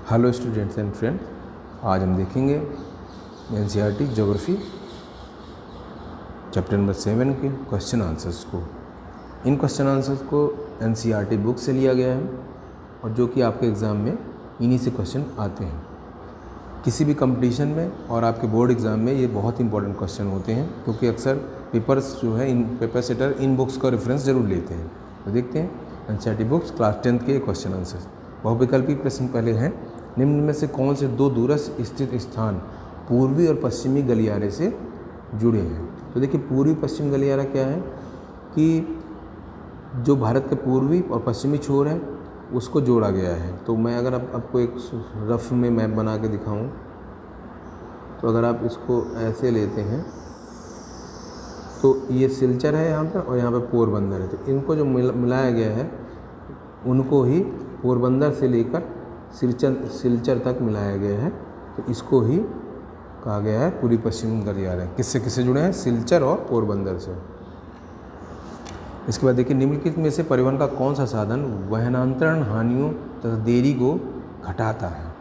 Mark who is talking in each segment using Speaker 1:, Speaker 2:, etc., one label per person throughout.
Speaker 1: Hello students and friends, आज हम देखेंगे एनसीईआरटी ज्योग्राफी चैप्टर नंबर 7 के क्वेश्चन आंसर्स को। इन क्वेश्चन आंसर्स को एनसीईआरटी बुक से लिया गया है और जो कि आपके एग्ज़ाम में इन्हीं से क्वेश्चन आते हैं। किसी भी कंपटीशन में और आपके बोर्ड एग्ज़ाम में ये बहुत इंपॉर्टेंट क्वेश्चन होते हैं, क्योंकि अक्सर पेपर्स जो है इन पेपर सेटर इन बुक्स का रेफरेंस जरूर लेते हैं। तो देखते हैं एनसीईआरटी बुक्स क्लास 10 के क्वेश्चन आंसर्स। बहुविकल्पी प्रश्न पहले हैं, निम्न में से कौन से दो दूरस्थ स्थित स्थान पूर्वी और पश्चिमी गलियारे से जुड़े हैं। तो देखिए, पूर्वी पश्चिम गलियारा क्या है कि जो भारत के पूर्वी और पश्चिमी छोर है उसको जोड़ा गया है। तो मैं अगर आपको एक रफ में मैप बना के दिखाऊं, तो अगर आप इसको ऐसे लेते हैं तो ये सिलचर है यहाँ पर और यहाँ पर पोरबंदर है। तो इनको जो मिलाया गया है उनको ही पोरबंदर से लेकर सिलचर तक मिलाया गया है। तो इसको ही कहा गया है पूर्वी पश्चिम गलियारा। किससे किससे जुड़े हैं? सिलचर और पोरबंदर से। इसके बाद देखिए, निम्नलिखित में से परिवहन का कौन सा साधन वहनांतरण हानियों तथा देरी को घटाता है।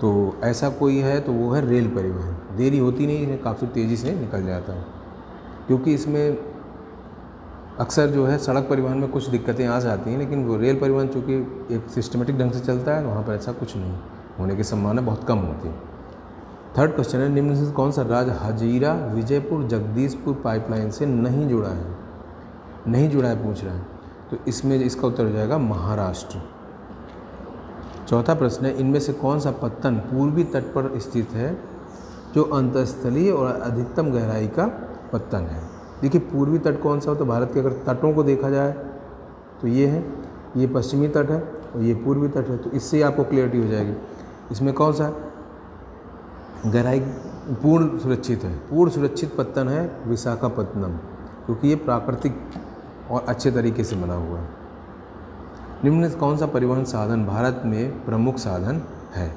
Speaker 1: तो ऐसा कोई है तो वो है रेल परिवहन। देरी होती नहीं है, काफ़ी तेज़ी से निकल जाता है, क्योंकि इसमें अक्सर जो है सड़क परिवहन में कुछ दिक्कतें आ जाती हैं, लेकिन वो रेल परिवहन चूँकि एक सिस्टमेटिक ढंग से चलता है, वहाँ पर ऐसा कुछ नहीं होने की संभावना बहुत कम होती है। थर्ड क्वेश्चन है, निम्न में से कौन सा राज्य हजीरा विजयपुर जगदीशपुर पाइपलाइन से नहीं जुड़ा है? नहीं जुड़ा है पूछ रहा है, तो इसमें इसका उत्तर हो जाएगा महाराष्ट्र। चौथा प्रश्न है, इनमें से कौन सा पत्तन पूर्वी तट पर स्थित है जो अंतस्थलीय और अधिकतम गहराई का पत्तन है? देखिए, पूर्वी तट कौन सा हो, तो भारत के अगर तटों को देखा जाए तो ये है, ये पश्चिमी तट है और ये पूर्वी तट है। तो इससे आपको क्लियरिटी हो जाएगी इसमें कौन सा गहराई पूर्ण सुरक्षित है। पूर्ण सुरक्षित पत्तन है विशाखापत्तनम, क्योंकि ये प्राकृतिक और अच्छे तरीके से बना हुआ है। निम्न में कौन सा परिवहन साधन भारत में प्रमुख साधन है?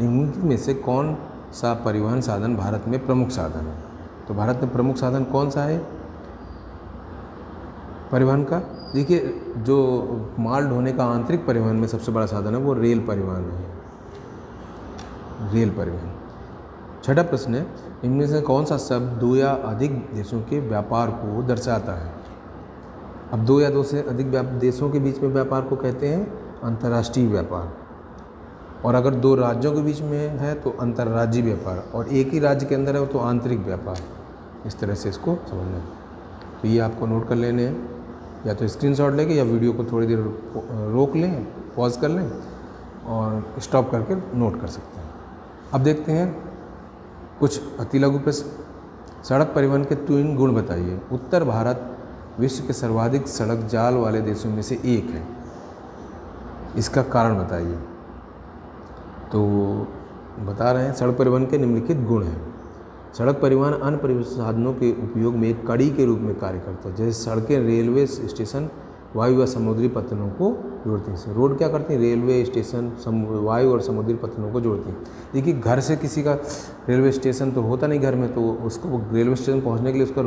Speaker 1: निम्न में से कौन सा परिवहन साधन भारत में प्रमुख साधन है? तो भारत में प्रमुख साधन कौन सा है परिवहन का? देखिए, जो माल ढोने का आंतरिक परिवहन में सबसे बड़ा साधन है वो रेल परिवहन है, रेल परिवहन। छठा प्रश्न है, इनमें से कौन सा शब्द दो या अधिक देशों के व्यापार को दर्शाता है? अब दो या दो से अधिक देशों के बीच में व्यापार को कहते हैं अंतर्राष्ट्रीय व्यापार, और अगर दो राज्यों के बीच में है तो अंतर्राज्यीय व्यापार, और एक ही राज्य के अंदर है तो आंतरिक व्यापार। इस तरह से इसको समझना है। तो ये आपको नोट कर लेने हैं, या तो स्क्रीनशॉट लेके या वीडियो को थोड़ी देर रोक लें, पॉज कर लें और स्टॉप करके नोट कर सकते हैं। अब देखते हैं कुछ अति लघु प्रश्न। सड़क परिवहन के 3 गुण बताइए। उत्तर भारत विश्व के सर्वाधिक सड़क जाल वाले देशों में से एक है, इसका कारण बताइए। तो बता रहे हैं सड़क परिवहन के निम्नलिखित गुण हैं। सड़क परिवहन अन्य परिवहन साधनों के उपयोग में एक कड़ी के रूप में कार्य करता है। जैसे सड़कें रेलवे स्टेशन वायु व समुद्री पत्तनों को जोड़ती हैं। रोड क्या करती हैं? रेलवे स्टेशन वायु और समुद्री पत्तनों को जोड़ती हैं। देखिए, घर से किसी का रेलवे स्टेशन तो होता नहीं घर में, तो उसको रेलवे स्टेशन पहुंचने के लिए उसका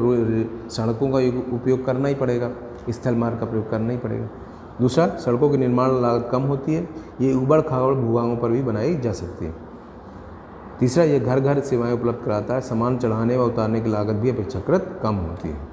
Speaker 1: सड़कों का उपयोग करना ही पड़ेगा, स्थल मार्ग का प्रयोग करना ही पड़ेगा। दूसरा, सड़कों की निर्माण लागत कम होती है, ये उबड़ खाबड़ भूभागों पर भी बनाई जा सकती है। तीसरा, ये घर घर सेवाएं उपलब्ध कराता है, सामान चढ़ाने व उतारने की लागत भी अपेक्षाकृत कम होती है।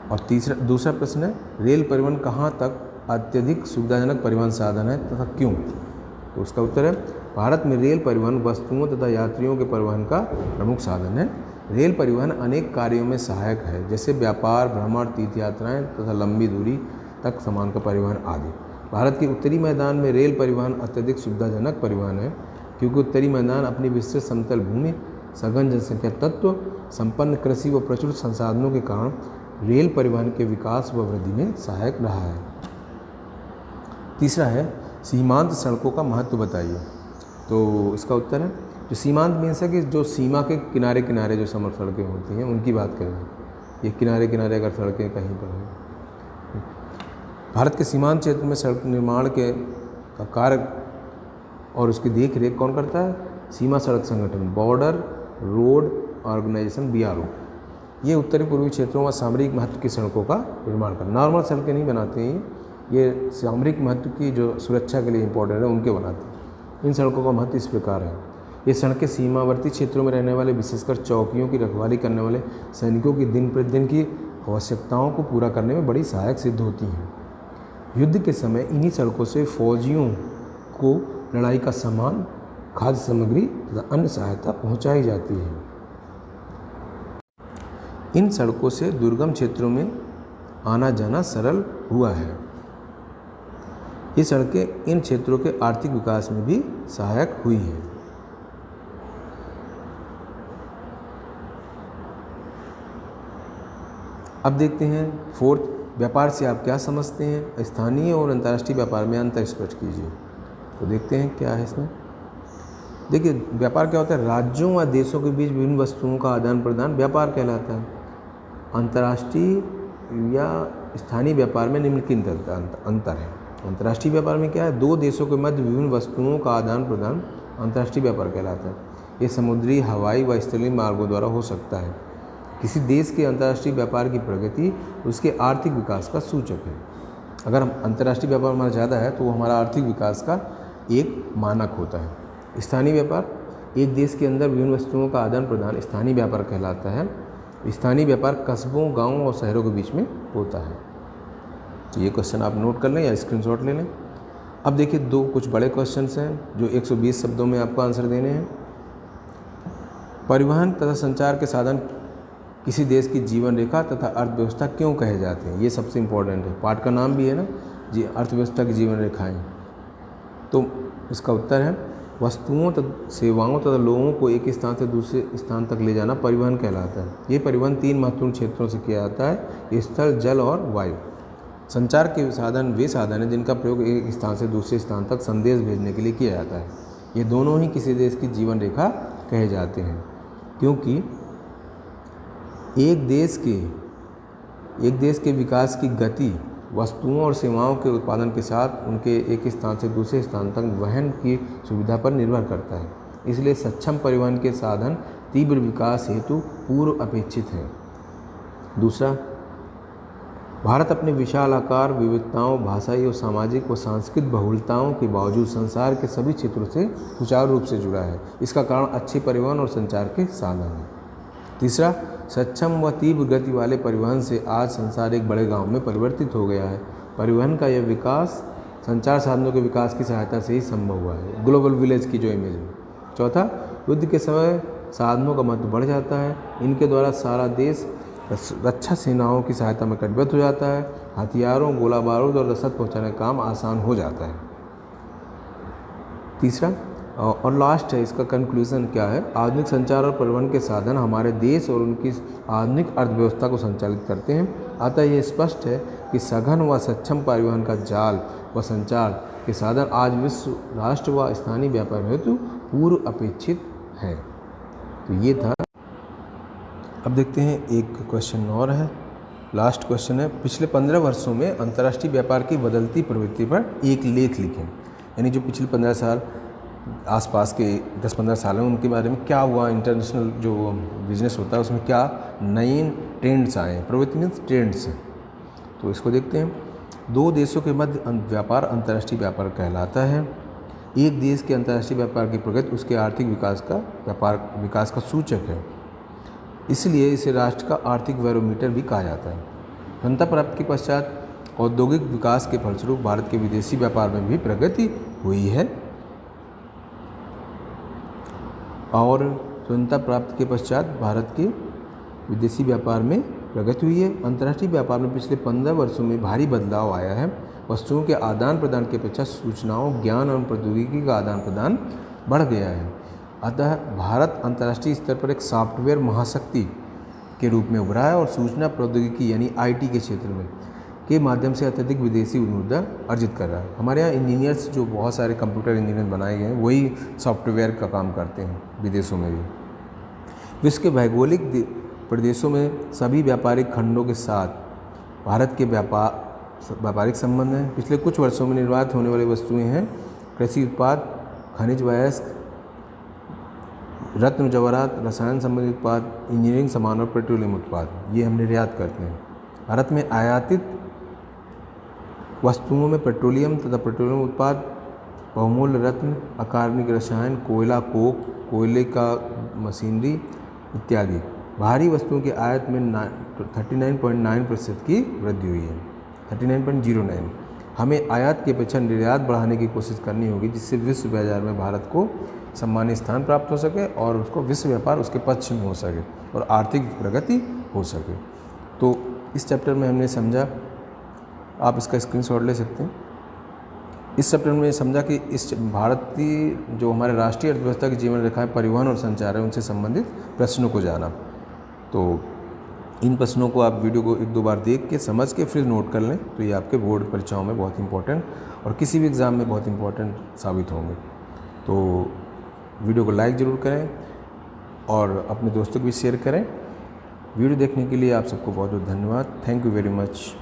Speaker 1: और दूसरा प्रश्न है, रेल परिवहन कहाँ तक अत्यधिक सुविधाजनक परिवहन साधन है तथा क्यों? तो उसका उत्तर है, भारत में रेल परिवहन वस्तुओं तथा यात्रियों के परिवहन का प्रमुख साधन है। रेल परिवहन अनेक कार्यों में सहायक है, जैसे व्यापार, भ्रमण, तीर्थ यात्राएँ तथा लंबी दूरी तक सामान का परिवहन आदि। भारत के उत्तरी मैदान में रेल परिवहन अत्यधिक सुविधाजनक परिवहन है, क्योंकि उत्तरी मैदान अपनी विस्तृत समतल भूमि, सघन जनसंख्या तत्व, संपन्न कृषि व प्रचुर संसाधनों के कारण रेल परिवहन के विकास व वृद्धि में सहायक रहा है। तीसरा है, सीमांत सड़कों का महत्व बताइए। तो इसका उत्तर है, जो सीमांत मीन्स है कि जो सीमा के किनारे किनारे जो समर सड़कें होती हैं उनकी बात करेंगे। ये किनारे किनारे अगर सड़कें कहीं पर हैं, भारत के सीमांत क्षेत्र में सड़क निर्माण के का कार्य और उसकी देख रेख कौन करता है? सीमा सड़क संगठन, बॉर्डर रोड ऑर्गेनाइजेशन, BRO। ये उत्तरी पूर्वी क्षेत्रों में सामरिक महत्व की सड़कों का निर्माण करना। नॉर्मल सड़कें नहीं बनाते हैं, ये सामरिक महत्व की जो सुरक्षा के लिए इम्पोर्टेंट है उनके बनाते हैं। इन सड़कों का महत्व इस प्रकार है। ये सड़कें सीमावर्ती क्षेत्रों में रहने वाले, विशेषकर चौकियों की रखवाली करने वाले सैनिकों की दिन प्रतिदिन की आवश्यकताओं को पूरा करने में बड़ी सहायक सिद्ध होती हैं। युद्ध के समय इन्हीं सड़कों से फौजियों को लड़ाई का सामान, खाद्य सामग्री तथा अन्य सहायता पहुंचाई जाती है। इन सड़कों से दुर्गम क्षेत्रों में आना जाना सरल हुआ है। ये सड़कें इन क्षेत्रों के आर्थिक विकास में भी सहायक हुई हैं। अब देखते हैं फोर्थ, व्यापार से आप क्या समझते हैं? स्थानीय और अंतर्राष्ट्रीय व्यापार में अंतर स्पष्ट कीजिए। तो देखते हैं क्या है इसमें। देखिए, व्यापार क्या होता है? राज्यों व देशों के बीच विभिन्न वस्तुओं का आदान प्रदान व्यापार कहलाता है। अंतर्राष्ट्रीय या स्थानीय व्यापार में निम्नलिखित अंतर है। अंतर्राष्ट्रीय व्यापार में क्या है? दो देशों के मध्य विभिन्न वस्तुओं का आदान प्रदान अंतर्राष्ट्रीय व्यापार कहलाता है। ये समुद्री, हवाई व स्थलीय मार्गों द्वारा हो सकता है। किसी देश के अंतर्राष्ट्रीय व्यापार की प्रगति उसके आर्थिक विकास का सूचक है। अगर हम अंतर्राष्ट्रीय व्यापार हमारा ज़्यादा है तो वो हमारा आर्थिक विकास का एक मानक होता है। स्थानीय व्यापार, एक देश के अंदर विभिन्न वस्तुओं का आदान प्रदान स्थानीय व्यापार कहलाता है। स्थानीय व्यापार कस्बों, गांवों और शहरों के बीच में होता है। तो ये क्वेश्चन आप नोट कर लें या स्क्रीनशॉट ले लें। अब देखिए, दो कुछ बड़े क्वेश्चंस हैं जो 120 शब्दों में आपको आंसर देने हैं। परिवहन तथा संचार के साधन किसी देश की जीवन रेखा तथा अर्थव्यवस्था क्यों कहे जाते हैं? ये सबसे इम्पोर्टेंट है। पाठ का नाम भी है ना जी, अर्थव्यवस्था की जीवन रेखाएं। तो इसका उत्तर है वस्तुओं तथा सेवाओं तथा लोगों को एक स्थान से दूसरे स्थान तक ले जाना परिवहन कहलाता है। ये परिवहन 3 महत्वपूर्ण क्षेत्रों से किया जाता है: स्थल, जल और वायु। संचार के साधन वे साधन हैं जिनका प्रयोग एक स्थान से दूसरे स्थान तक संदेश भेजने के लिए किया जाता है। ये दोनों ही किसी देश की जीवन रेखा कहे जाते हैं, क्योंकि एक देश के विकास की गति वस्तुओं और सेवाओं के उत्पादन के साथ उनके एक स्थान से दूसरे स्थान तक वहन की सुविधा पर निर्भर करता है। इसलिए सक्षम परिवहन के साधन तीव्र विकास हेतु पूर्व अपेक्षित हैं। दूसरा, भारत अपने विशाल आकार, विविधताओं, भाषाई और सामाजिक व सांस्कृतिक बहुलताओं के बावजूद संसार के सभी क्षेत्रों से सुचारू रूप से जुड़ा है। इसका कारण अच्छे परिवहन और संचार के साधन हैं। तीसरा, सक्षम व तीव्र गति वाले परिवहन से आज संसार एक बड़े गांव में परिवर्तित हो गया है। परिवहन का यह विकास संचार साधनों के विकास की सहायता से ही संभव हुआ है। ग्लोबल विलेज की जो इमेज है। चौथा, युद्ध के समय साधनों का महत्व बढ़ जाता है। इनके द्वारा सारा देश रक्षा सेनाओं की सहायता में कटिबद्ध हो जाता है। हथियारों, गोला बारूद और रसद पहुँचाने का काम आसान हो जाता है। तीसरा और लास्ट है, इसका कंक्लूजन क्या है? आधुनिक संचार और परिवहन के साधन हमारे देश और उनकी आधुनिक अर्थव्यवस्था को संचालित करते हैं। अतः ये स्पष्ट है कि सघन व सक्षम परिवहन का जाल व संचार के साधन आज विश्व, राष्ट्र व स्थानीय व्यापार हेतु पूर्व अपेक्षित है। तो ये था। अब देखते हैं एक क्वेश्चन और है, लास्ट क्वेश्चन है। पिछले 15 वर्षों में अंतर्राष्ट्रीय व्यापार की बदलती प्रवृत्ति पर एक लेख लिखें। यानी जो पिछले 15 साल आसपास के 10-15 साल में उनके बारे में क्या हुआ, इंटरनेशनल जो बिजनेस होता है उसमें क्या नए ट्रेंड्स आए। प्रवृत्ति मीन्स ट्रेंड्स। तो इसको देखते हैं। दो देशों के मध्य व्यापार अंतर्राष्ट्रीय व्यापार कहलाता है। एक देश के अंतर्राष्ट्रीय व्यापार की प्रगति उसके आर्थिक विकास का सूचक है। इसलिए इसे राष्ट्र का आर्थिक बैरोमीटर भी कहा जाता है। स्वतंत्रता प्राप्ति के पश्चात औद्योगिक विकास के फलस्वरूप भारत के विदेशी व्यापार में भी प्रगति हुई है। और स्वतंत्रता प्राप्ति के पश्चात भारत के विदेशी व्यापार में प्रगति हुई है। अंतर्राष्ट्रीय व्यापार में पिछले 15 वर्षों में भारी बदलाव आया है। वस्तुओं के आदान प्रदान के पश्चात सूचनाओं, ज्ञान और प्रौद्योगिकी का आदान प्रदान बढ़ गया है। अतः भारत अंतर्राष्ट्रीय स्तर पर एक सॉफ्टवेयर महाशक्ति के रूप में उभरा है और सूचना प्रौद्योगिकी यानी IT के क्षेत्र में के माध्यम से अत्यधिक विदेशी मुद्रा अर्जित कर रहा है। हमारे यहाँ इंजीनियर्स जो बहुत सारे कंप्यूटर इंजीनियर बनाए गए हैं वही सॉफ्टवेयर का काम करते हैं विदेशों में भी। विश्व के भौगोलिक प्रदेशों में सभी व्यापारिक खंडों के साथ भारत के व्यापारिक संबंध हैं। पिछले कुछ वर्षों में निर्यात होने वाली वस्तुएं हैं कृषि उत्पाद, खनिज वयस्क, रत्न जवाहरात, रसायन संबंधित उत्पाद, इंजीनियरिंग सामान और पेट्रोलियम उत्पाद, ये हम निर्यात करते हैं। भारत में आयातित वस्तुओं में पेट्रोलियम तथा पेट्रोलियम उत्पाद, बहुमूल्य रत्न, अकार्बनिक रसायन, कोयला, कोक, कोयले का मशीनरी इत्यादि। बाहरी वस्तुओं के आयात में 39.9% की वृद्धि हुई है, 39.09। हमें आयात की अपेक्षा निर्यात बढ़ाने की कोशिश करनी होगी, जिससे विश्व बाजार में भारत को सम्मानीय स्थान प्राप्त हो सके और उसको विश्व व्यापार उसके पक्ष में हो सके और आर्थिक प्रगति हो सके। तो इस चैप्टर में हमने समझा, आप इसका स्क्रीनशॉट ले सकते हैं। इस चैप्टर में समझा कि इस भारतीय जो हमारे राष्ट्रीय अर्थव्यवस्था की जीवन रेखाएं परिवहन और संचार है, उनसे संबंधित प्रश्नों को जाना। तो इन प्रश्नों को आप वीडियो को 1-2 बार देख के समझ के फिर नोट कर लें, तो ये आपके बोर्ड परीक्षाओं में बहुत इंपॉर्टेंट और किसी भी एग्ज़ाम में बहुत इंपॉर्टेंट साबित होंगे। तो वीडियो को लाइक ज़रूर करें और अपने दोस्तों को भी शेयर करें। वीडियो देखने के लिए आप सबको बहुत बहुत धन्यवाद। Thank you very much.